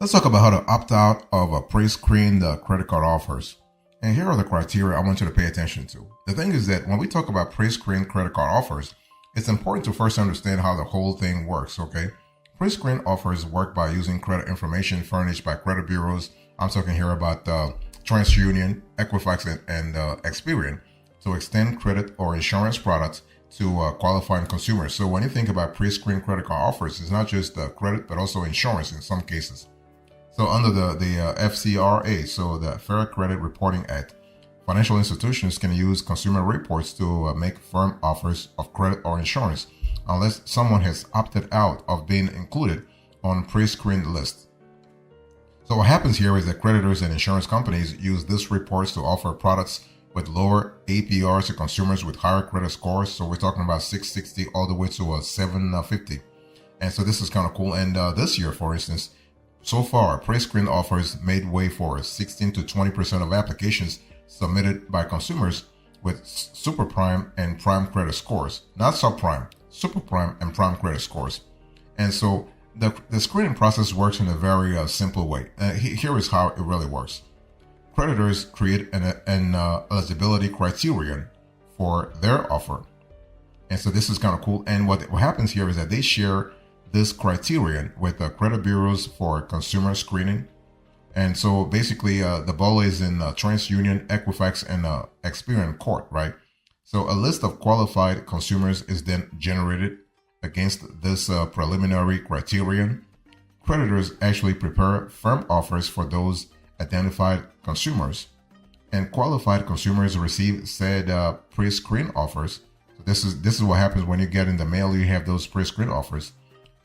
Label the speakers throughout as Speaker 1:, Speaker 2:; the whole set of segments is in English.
Speaker 1: Let's talk about how to opt out of a pre-screened credit card offers. And here are the criteria I want you to pay attention to. The thing is that when we talk about pre-screened credit card offers, it's important to first understand how the whole thing works, okay? Pre-screened offers work by using credit information furnished by credit bureaus. I'm talking here about TransUnion, Equifax, and Experian to extend credit or insurance products to qualifying consumers. So when you think about pre-screened credit card offers, it's not just credit, but also insurance in some cases. So under the FCRA, so the Fair Credit Reporting Act, financial institutions can use consumer reports to make firm offers of credit or insurance unless someone has opted out of being included on pre-screened list. So what happens here is that creditors and insurance companies use these reports to offer products with lower APRs to consumers with higher credit scores. So we're talking about 660 all the way to a 750. And so this is kind of cool. And this year, for instance, so far, pre-screened offers made way for 16 to 20% of applications submitted by consumers with super prime and prime credit scores, not subprime, super prime and prime credit scores. And so the screening process works in a very simple way. Here is how it really works. Creditors create an eligibility criterion for their offer. And so this is kind of cool. And what happens here is that they share this criterion with the credit bureaus for consumer screening. And so basically the ball is in TransUnion, Equifax, and Experian court, right? So a list of qualified consumers is then generated against this preliminary criterion. Creditors actually prepare firm offers for those identified consumers, and qualified consumers receive said pre-screen offers. So this is what happens when you get in the mail. You have those pre-screen offers.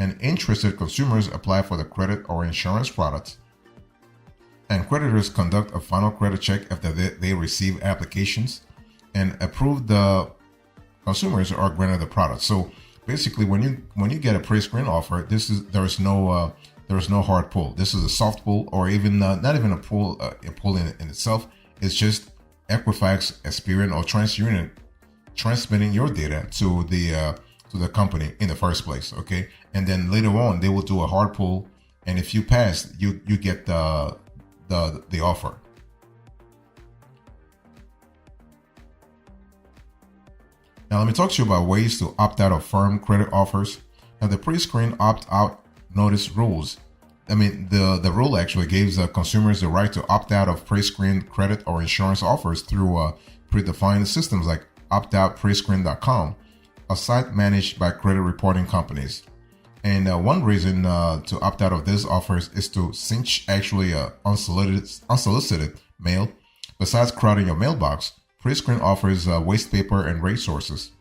Speaker 1: And interested consumers apply for the credit or insurance products. And creditors conduct a final credit check after they receive applications, and approved consumers are granted the product. So basically, when you get a pre-screen offer, there's no hard pull. This is a soft pull, or even not even a pull in itself. It's just Equifax, Experian, or TransUnion transmitting your data to the company in the first place, okay? And then later on, they will do a hard pull, and if you pass, you get the offer. Now let me talk to you about ways to opt out of firm credit offers. Now the pre-screen opt-out notice rules. I mean, the rule actually gives consumers the right to opt out of pre-screened credit or insurance offers through predefined systems like optoutprescreen.com, a site managed by credit reporting companies. And one reason to opt out of these offers is to cinch actually unsolicited mail. Besides crowding your mailbox, pre-screen offers waste paper and resources.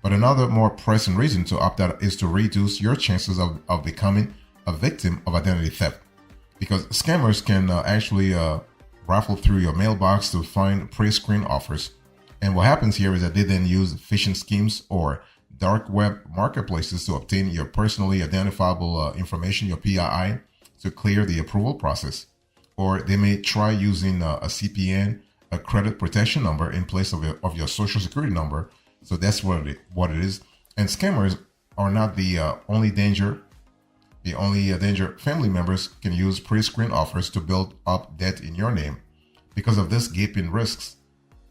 Speaker 1: But another more pressing reason to opt out is to reduce your chances of becoming a victim of identity theft. Because scammers can actually rifle through your mailbox to find pre-screen offers. And what happens here is that they then use phishing schemes or dark web marketplaces to obtain your personally identifiable information, your PII, to clear the approval process. Or they may try using a CPN, a credit protection number, in place of your social security number. So that's what it is. And scammers are not the only danger. The only danger. Family members can use pre-screen offers to build up debt in your name. Because of this gaping risks,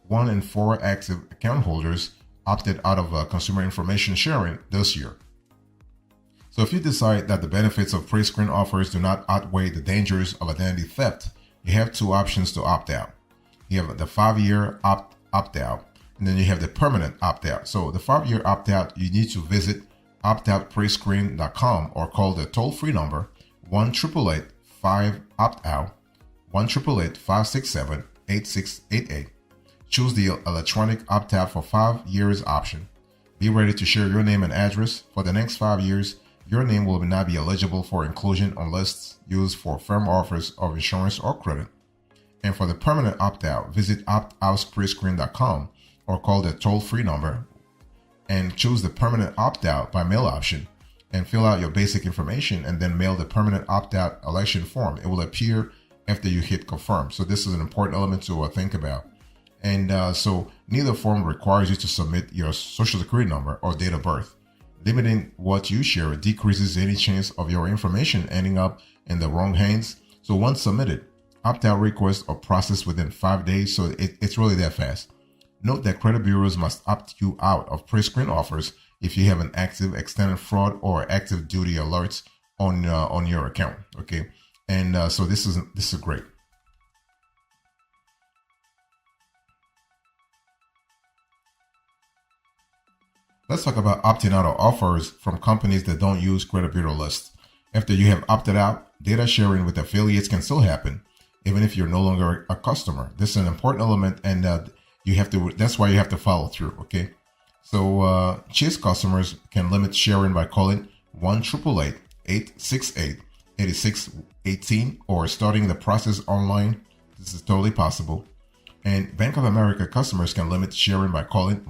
Speaker 1: 1 in 4 active account holders opted out of consumer information sharing this year. So if you decide that the benefits of pre-screen offers do not outweigh the dangers of identity theft, you have two options to opt out. You have the 5-year opt-out, and then you have the permanent opt-out. So the 5-year opt-out, you need to visit optoutprescreen.com or call the toll-free number 1-888-5-OPT-OUT, 1-888-567-8688. Choose the electronic opt-out for 5 years option. Be ready to share your name and address. For the next 5 years, your name will not be eligible for inclusion on lists used for firm offers of insurance or credit. And for the permanent opt-out, visit optoutprescreen.com or call the toll-free number and choose the permanent opt-out by mail option, and fill out your basic information and then mail the permanent opt-out election form. It will appear after you hit confirm. So this is an important element to think about. And so neither form requires you to submit your social security number or date of birth. Limiting what you share decreases any chance of your information ending up in the wrong hands. So once submitted, opt-out requests are processed within 5 days, so it's really that fast. Note that credit bureaus must opt you out of pre-screen offers if you have an active extended fraud or active duty alerts on your account. Okay, and so this is great. Let's talk about opting out of offers from companies that don't use credit bureau lists. After you have opted out, data sharing with affiliates can still happen, even if you're no longer a customer. This is an important element, and that's why you have to follow through. Okay, so Chase customers can limit sharing by calling 1-888-868-8618 or starting the process online. This is totally possible. And Bank of America customers can limit sharing by calling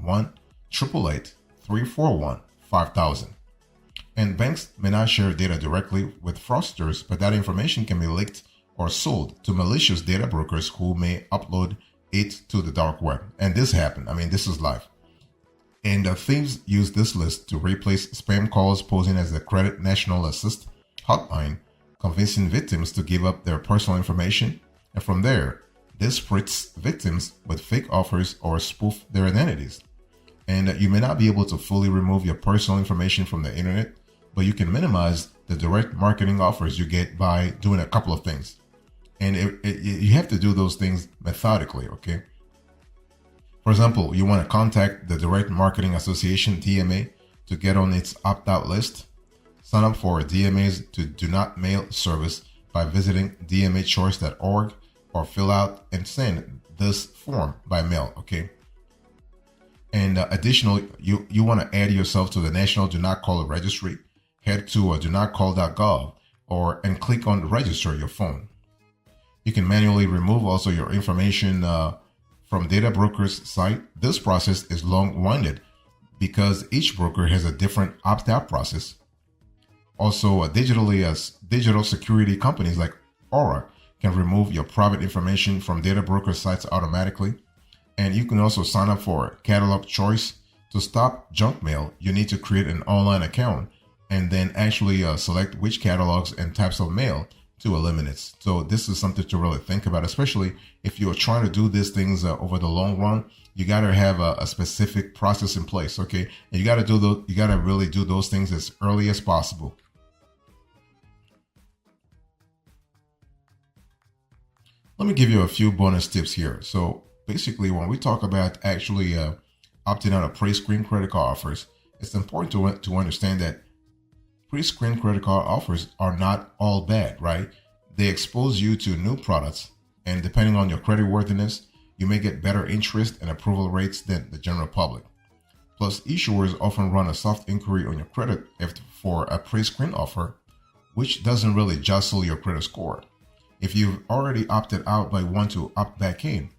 Speaker 1: 1-888-341-5000. And banks may not share data directly with fraudsters, but that information can be leaked or sold to malicious data brokers who may upload it to the dark web. And this happened. I mean, this is live. And thieves use this list to replace spam calls posing as the Credit National Assist hotline, convincing victims to give up their personal information. And from there, this spritz victims with fake offers or spoof their identities. And you may not be able to fully remove your personal information from the internet, but you can minimize the direct marketing offers you get by doing a couple of things. And you have to do those things methodically, okay? For example, you want to contact the Direct Marketing Association, DMA, to get on its opt-out list. Sign up for DMA's Do Not Mail service by visiting dmachoice.org or fill out and send this form by mail, okay? And additionally, you want to add yourself to the National Do Not Call Registry. Head to donotcall.gov and click on register your phone. You can manually remove also your information from data broker's site. This process is long-winded because each broker has a different opt-out process. Also, digital security companies like Aura can remove your private information from data broker sites automatically. And you can also sign up for Catalog Choice. To stop junk mail, you need to create an online account and then actually select which catalogs and types of mail to eliminate. So this is something to really think about, especially if you're trying to do these things over the long run. You got to have a specific process in place, okay? And you got to really do those things as early as possible. Let me give you a few bonus tips here. So basically, when we talk about actually opting out of pre-screened credit card offers, it's important to understand that pre-screened credit card offers are not all bad, right? They expose you to new products, and depending on your credit worthiness, you may get better interest and approval rates than the general public. Plus, issuers often run a soft inquiry on your credit for a pre-screened offer, which doesn't really jostle your credit score. If you've already opted out but want to opt back in,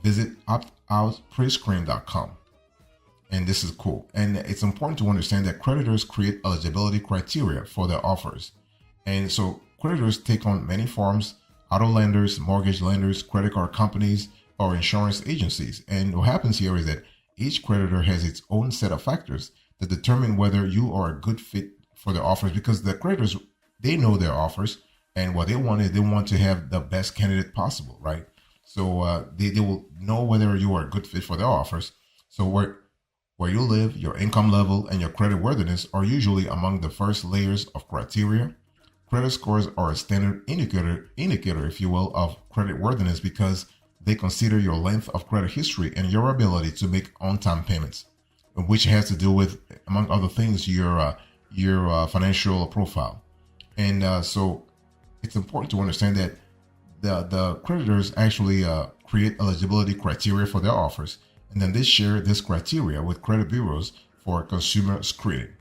Speaker 1: visit optoutprescreen.com. And this is cool. And it's important to understand that creditors create eligibility criteria for their offers. And so creditors take on many forms: auto lenders, mortgage lenders, credit card companies, or insurance agencies. And what happens here is that each creditor has its own set of factors that determine whether you are a good fit for their offers, because the creditors, they know their offers, and what they want is they want to have the best candidate possible, right? So they will know whether you are a good fit for their offers. So where you live, your income level, and your credit worthiness are usually among the first layers of criteria. Credit scores are a standard indicator, if you will, of credit worthiness because they consider your length of credit history and your ability to make on-time payments, which has to do with, among other things, your financial profile. And so it's important to understand that the creditors actually create eligibility criteria for their offers, and then they share this criteria with credit bureaus for consumer screening.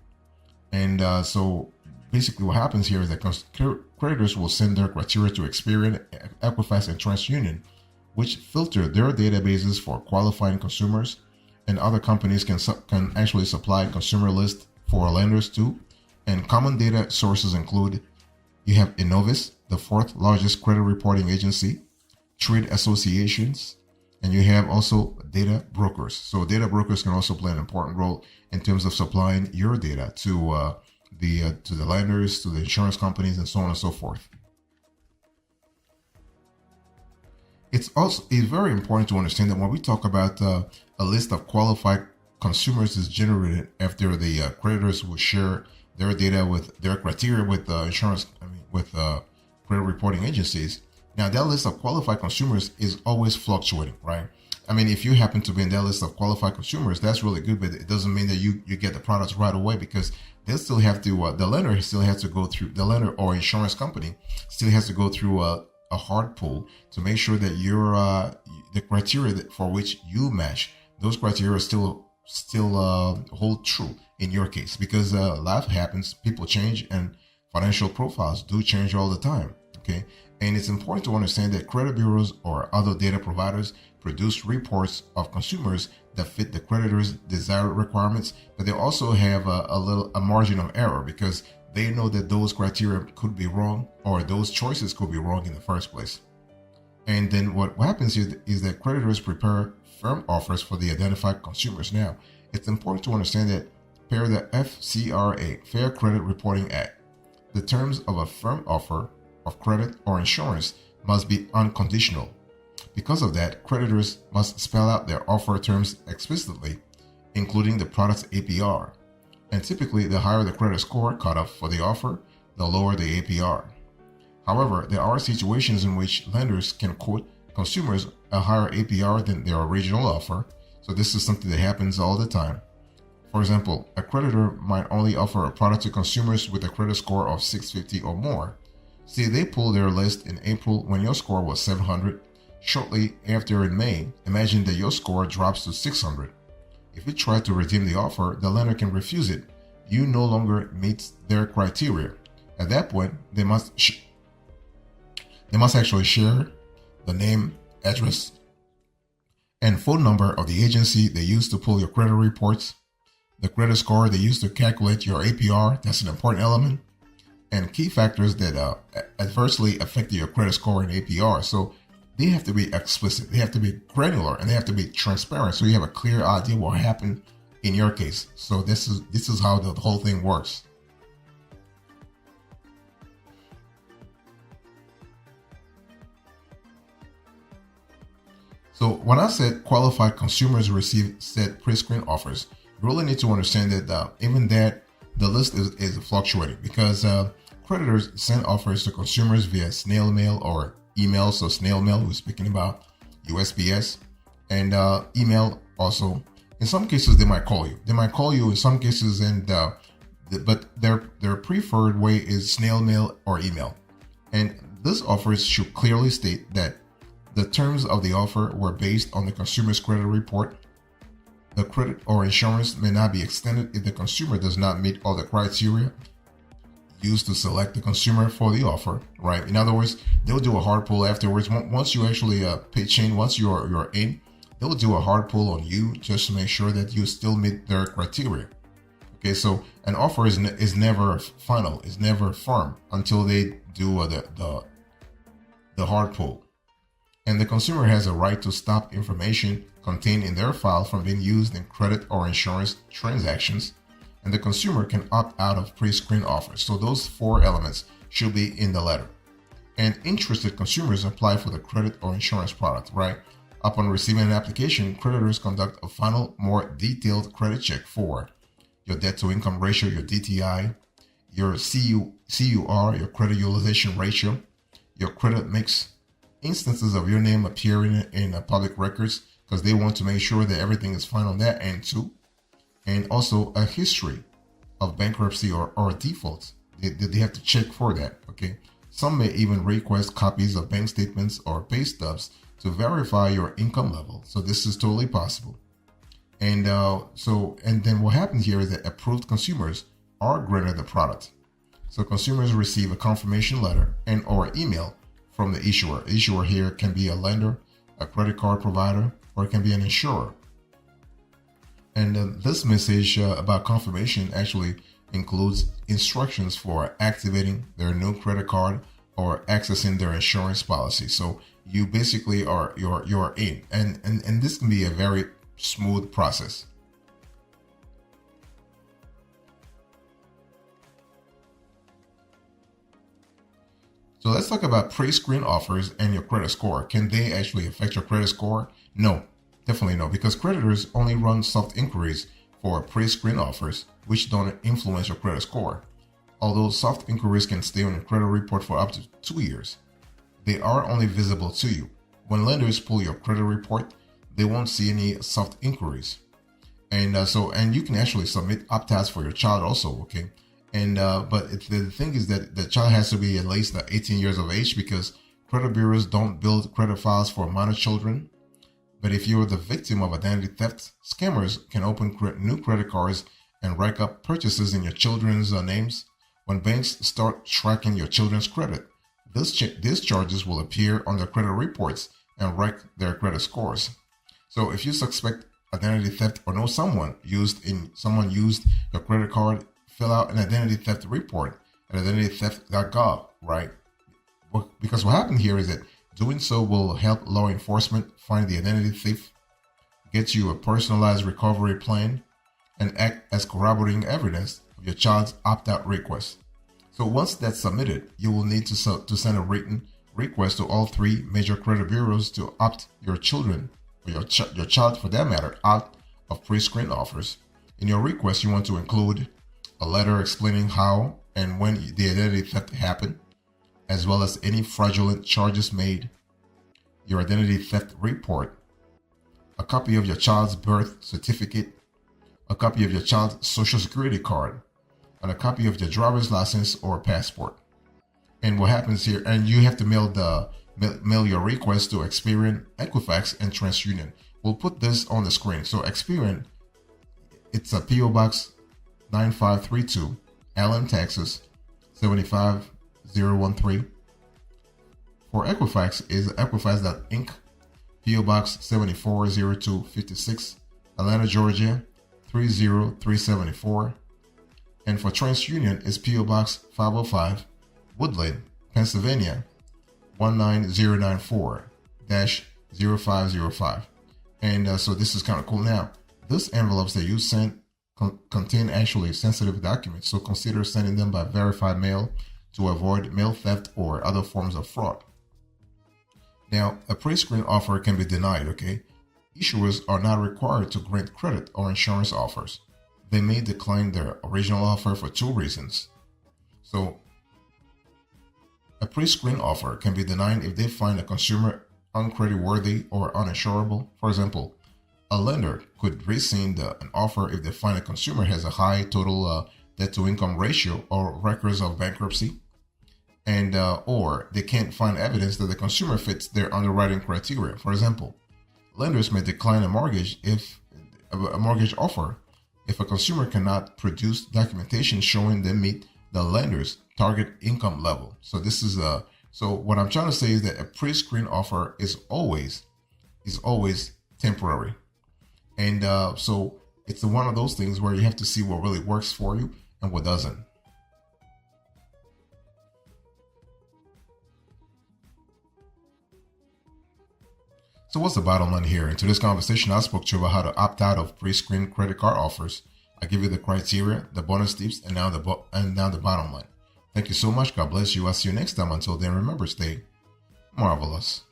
Speaker 1: And so basically what happens here is that creditors will send their criteria to Experian, Equifax, and TransUnion, which filter their databases for qualifying consumers, and other companies can actually supply consumer lists for lenders too. And common data sources include, you have Innovis, the fourth largest credit reporting agency, trade associations, and you have also data brokers. So data brokers can also play an important role in terms of supplying your data to the lenders, to the insurance companies, and so on and so forth. it's very important to understand that when we talk about a list of qualified consumers is generated after the creditors will share their data with their criteria with with credit reporting agencies. Now that list of qualified consumers is always fluctuating, right? I mean, if you happen to be in that list of qualified consumers, that's really good, but it doesn't mean that you get the products right away, because they still have to, the lender still has to go through, the lender or insurance company still has to go through a hard pull to make sure that the criteria for which you match, those criteria still hold true in your case, because life happens, people change, and financial profiles do change all the time. Okay. And it's important to understand that credit bureaus or other data providers produce reports of consumers that fit the creditor's desired requirements, but they also have a margin of error, because they know that those criteria could be wrong, or those choices could be wrong in the first place. And then what happens is that creditors prepare firm offers for the identified consumers. Now, it's important to understand that per the FCRA, Fair Credit Reporting Act, the terms of a firm offer of credit or insurance must be unconditional. Because of that, creditors must spell out their offer terms explicitly, including the product's APR. And typically, the higher the credit score cutoff for the offer, the lower the APR. However, there are situations in which lenders can quote consumers a higher APR than their original offer. So this is something that happens all the time. For example, a creditor might only offer a product to consumers with a credit score of 650 or more. See, they pull their list in April when your score was 700. Shortly after in May, imagine that your score drops to 600. If you try to redeem the offer, the lender can refuse it. You no longer meet their criteria. At that point, they must actually share the name, address, and phone number of the agency they used to pull your credit reports, the credit score they used to calculate your APR, that's an important element, and key factors that adversely affected your credit score and APR. So they have to be explicit, they have to be granular, and they have to be transparent, so you have a clear idea what happened in your case. So this is how the whole thing works. So when I said qualified consumers receive said pre-screen offers, you really need to understand that even that the list is fluctuating, because creditors send offers to consumers via snail mail or email. So snail mail, we're speaking about USPS, and email also. In some cases, they might call you. They might call you in some cases, but their preferred way is snail mail or email. And these offers should clearly state that the terms of the offer were based on the consumer's credit report. The credit or insurance may not be extended if the consumer does not meet all the criteria used to select the consumer for the offer, right? In other words, they'll do a hard pull afterwards. Once you actually pitch in, once you're in, they'll do a hard pull on you just to make sure that you still meet their criteria. Okay, so an offer is never final, is never firm until they do the hard pull. And the consumer has a right to stop information contained in their file from being used in credit or insurance transactions, and the consumer can opt out of pre-screen offers. So those 4 elements should be in the letter. And interested consumers apply for the credit or insurance product, right? Upon receiving an application, creditors conduct a final, more detailed credit check for your debt to income ratio, your DTI, your CUR, your credit utilization ratio, your credit mix, instances of your name appearing in public records, because they want to make sure that everything is fine on that end too. And also a history of bankruptcy or defaults. They have to check for that. Okay. Some may even request copies of bank statements or pay stubs to verify your income level. So this is totally possible. And then what happens here is that approved consumers are granted the product. So consumers receive a confirmation letter and or email from the issuer. Issuer here can be a lender, a credit card provider, or it can be an insurer. And this message about confirmation actually includes instructions for activating their new credit card or accessing their insurance policy. So you basically you're in, and this can be a very smooth process. So let's talk about pre-screen offers and your credit score. Can they actually affect your credit score? No, definitely no, because creditors only run soft inquiries for pre-screen offers, which don't influence your credit score. Although soft inquiries can stay on your credit report for up to 2 years, they are only visible to you. When lenders pull your credit report, they won't see any soft inquiries. And you can actually submit opt-outs for your child also, okay? But the thing is that the child has to be at least 18 years of age, because credit bureaus don't build credit files for minor children. But if you're the victim of identity theft, scammers can open new credit cards and rack up purchases in your children's names. When banks start tracking your children's credit, these charges will appear on their credit reports and wreck their credit scores. So if you suspect identity theft or know someone used your credit card, fill out an identity theft report at identitytheft.gov, right? Because what happened here is that doing so will help law enforcement find the identity thief, get you a personalized recovery plan, and act as corroborating evidence of your child's opt-out request. So once that's submitted, you will need to send a written request to all 3 major credit bureaus to opt your children, or your child for that matter, out of pre-screen offers. In your request, you want to include a letter explaining how and when the identity theft happened, as well as any fraudulent charges made, your identity theft report, a copy of your child's birth certificate, a copy of your child's social security card, and a copy of your driver's license or passport. And what happens here, and you have to mail your request to Experian, Equifax, and TransUnion. We'll put this on the screen. So Experian, it's a PO Box 9532, Allen, Texas 75013. For Equifax is Equifax.Inc., PO Box 740256, Atlanta, Georgia 30374. And for TransUnion is PO Box 505, Woodland, Pennsylvania 19094-0505. And so this is kind of cool. Now, these envelopes that you sent contain actually sensitive documents, so consider sending them by verified mail to avoid mail theft or other forms of fraud. Now, a pre-screen offer can be denied, okay? Issuers are not required to grant credit or insurance offers. They may decline their original offer for 2 reasons. So, a pre-screen offer can be denied if they find a consumer uncreditworthy or uninsurable. For example, a lender could rescind an offer if they find a consumer has a high total debt-to-income ratio or records of bankruptcy, and or they can't find evidence that the consumer fits their underwriting criteria. For example, lenders may decline a mortgage offer if a consumer cannot produce documentation showing they meet the lender's target income level. So this is so what I'm trying to say is that a pre-screen offer is always temporary, and so it's one of those things where you have to see what really works for you and what doesn't. So what's the bottom line here? In today's conversation, I spoke to you about how to opt out of pre-screened credit card offers. I give you the criteria, the bonus tips, and now the bottom line. Thank you so much. God bless you. I'll see you next time. Until then, remember, stay marvelous.